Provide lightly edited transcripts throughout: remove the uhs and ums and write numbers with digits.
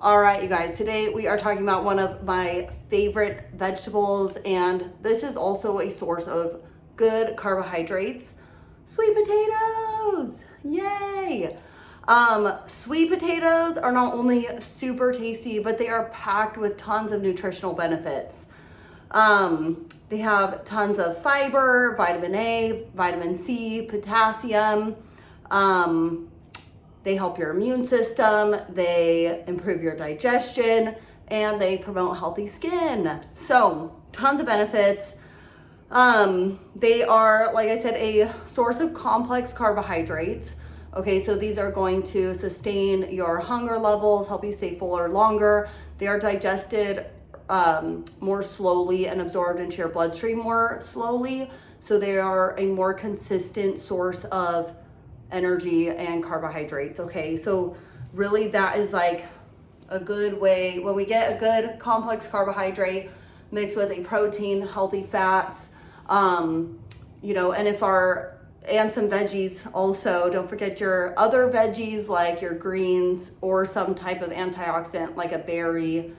All right, you guys, today we are talking about one of my favorite vegetables, and this is also a source of good carbohydrates. Sweet potatoes, yay. Sweet potatoes are not only super tasty, but they are packed with tons of nutritional benefits. They have tons of fiber, vitamin A, vitamin C, potassium. They help your immune system, they improve your digestion, and they promote healthy skin. So, tons of benefits. They are, like I said, a source of complex carbohydrates. Okay, so these are going to sustain your hunger levels, help you stay fuller longer. They are digested more slowly and absorbed into your bloodstream more slowly. So they are a more consistent source of energy and carbohydrates. Okay, so really that is like a good way when we get a good complex carbohydrate mixed with a protein, healthy fats, and some veggies also. Don't forget your other veggies like your greens or some type of antioxidant like a berry.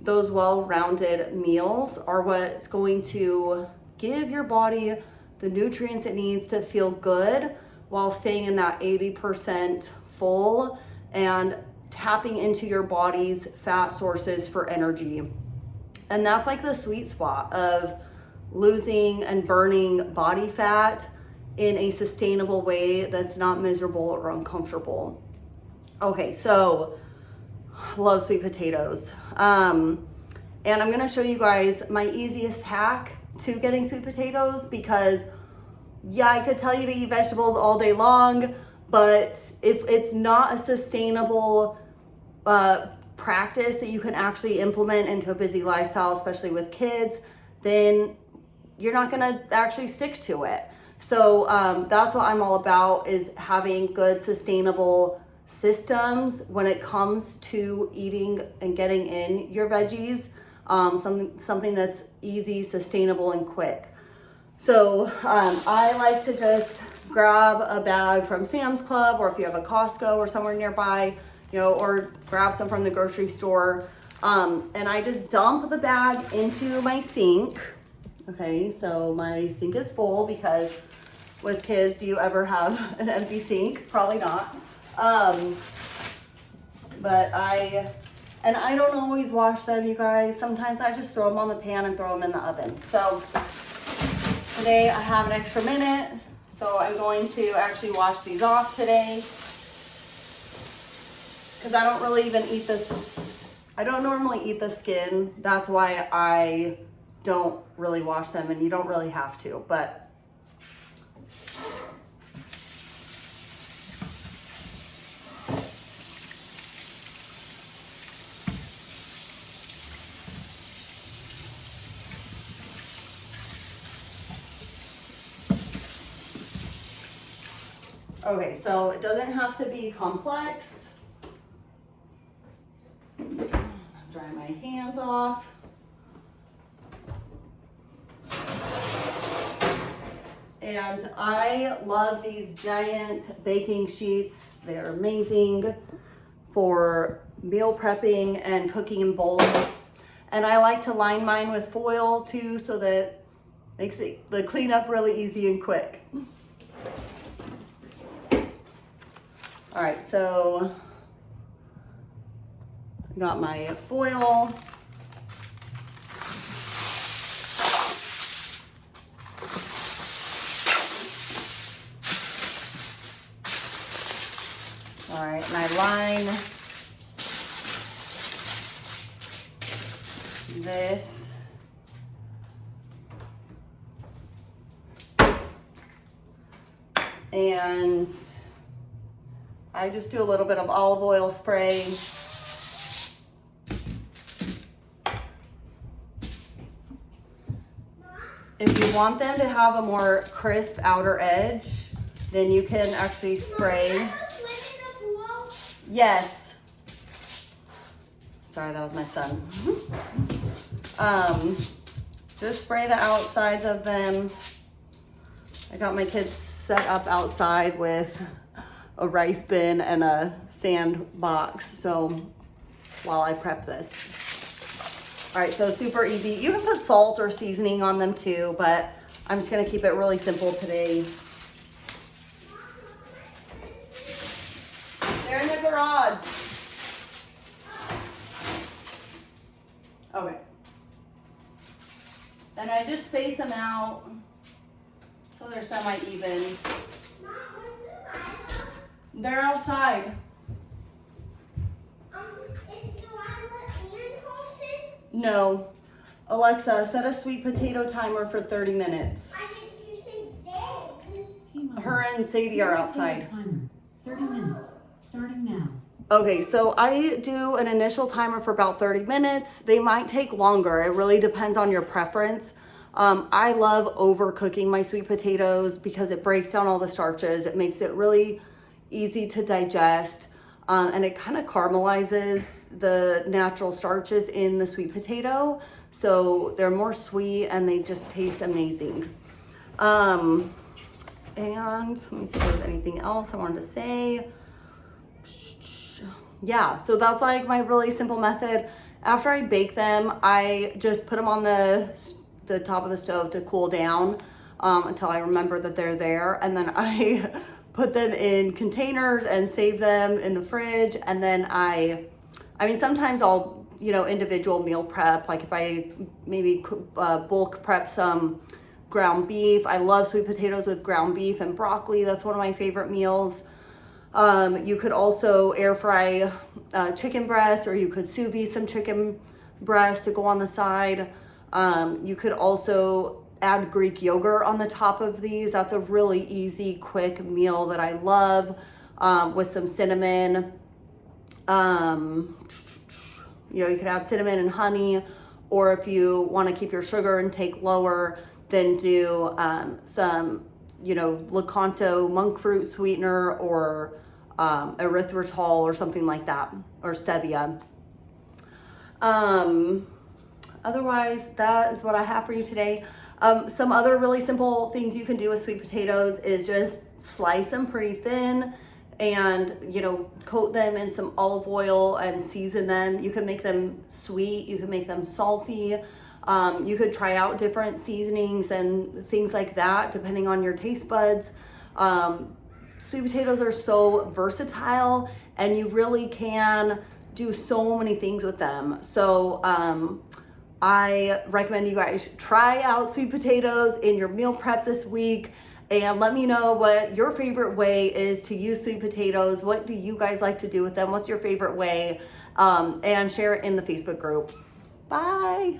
Those well-rounded meals are what's going to give your body the nutrients it needs to feel good while staying in that 80% full and tapping into your body's fat sources for energy. And that's like the sweet spot of losing and burning body fat in a sustainable way that's not miserable or uncomfortable. Okay, so love sweet potatoes. And I'm gonna show you guys my easiest hack to getting sweet potatoes, because yeah, I could tell you to eat vegetables all day long, but if it's not a sustainable practice that you can actually implement into a busy lifestyle, especially with kids, then you're not gonna actually stick to it. So that's what I'm all about, is having good sustainable systems when it comes to eating and getting in your veggies, something that's easy, sustainable, and quick. So I like to just grab a bag from Sam's Club, or if you have a Costco or somewhere nearby, or grab some from the grocery store. And I just dump the bag into my sink. Okay, so my sink is full, because with kids, do you ever have an empty sink? Probably not. But I don't always wash them, you guys. Sometimes I just throw them on the pan and throw them in the oven. So today I have an extra minute, so I'm going to actually wash these off today, because I don't really even eat this. I don't normally eat the skin. That's why I don't really wash them, and you don't really have to, but okay, so it doesn't have to be complex. Dry my hands off. And I love these giant baking sheets. They're amazing for meal prepping and cooking in bulk. And I like to line mine with foil too, so that it makes the cleanup really easy and quick. All right, so I got my foil. All right, and I line this. And I just do a little bit of olive oil spray. If you want them to have a more crisp outer edge, then you can actually spray. Yes. Sorry, that was my son. Just spray the outsides of them. I got my kids set up outside with a rice bin and a sand box. So while I prep this. All right, so super easy. You can put salt or seasoning on them too, but I'm just gonna keep it really simple today. They're in the garage. Okay. And I just space them out so they're semi-even. They're outside. Is the lava and Holston? No. Alexa, set a sweet potato timer for 30 minutes. I didn't you say they? Her and Sadie are outside. Timer, 30 minutes, starting now. Okay, so I do an initial timer for about 30 minutes. They might take longer. It really depends on your preference. I love overcooking my sweet potatoes because it breaks down all the starches. It makes it really easy to digest. And it kind of caramelizes the natural starches in the sweet potato. So they're more sweet and they just taste amazing. And let me see if there's anything else I wanted to say. Yeah, so that's like my really simple method. After I bake them, I just put them on the top of the stove to cool down until I remember that they're there. And then I put them in containers and save them in the fridge. And then I mean, sometimes I'll, individual meal prep. Like if I maybe bulk prep some ground beef. I love sweet potatoes with ground beef and broccoli. That's one of my favorite meals. You could also air fry chicken breast, or you could sous vide some chicken breast to go on the side. You could also add Greek yogurt on the top of these. That's a really easy, quick meal that I love, with some cinnamon. You could add cinnamon and honey, or if you want to keep your sugar intake lower, then do some, Lecanto monk fruit sweetener, or erythritol or something like that, or stevia. Otherwise, that is what I have for you today. Some other really simple things you can do with sweet potatoes is just slice them pretty thin and, coat them in some olive oil and season them. You can make them sweet, you can make them salty. You could try out different seasonings and things like that, depending on your taste buds. Sweet potatoes are so versatile and you really can do so many things with them. So I recommend you guys try out sweet potatoes in your meal prep this week, and let me know what your favorite way is to use sweet potatoes. What do you guys like to do with them? What's your favorite way? And share it in the Facebook group. Bye.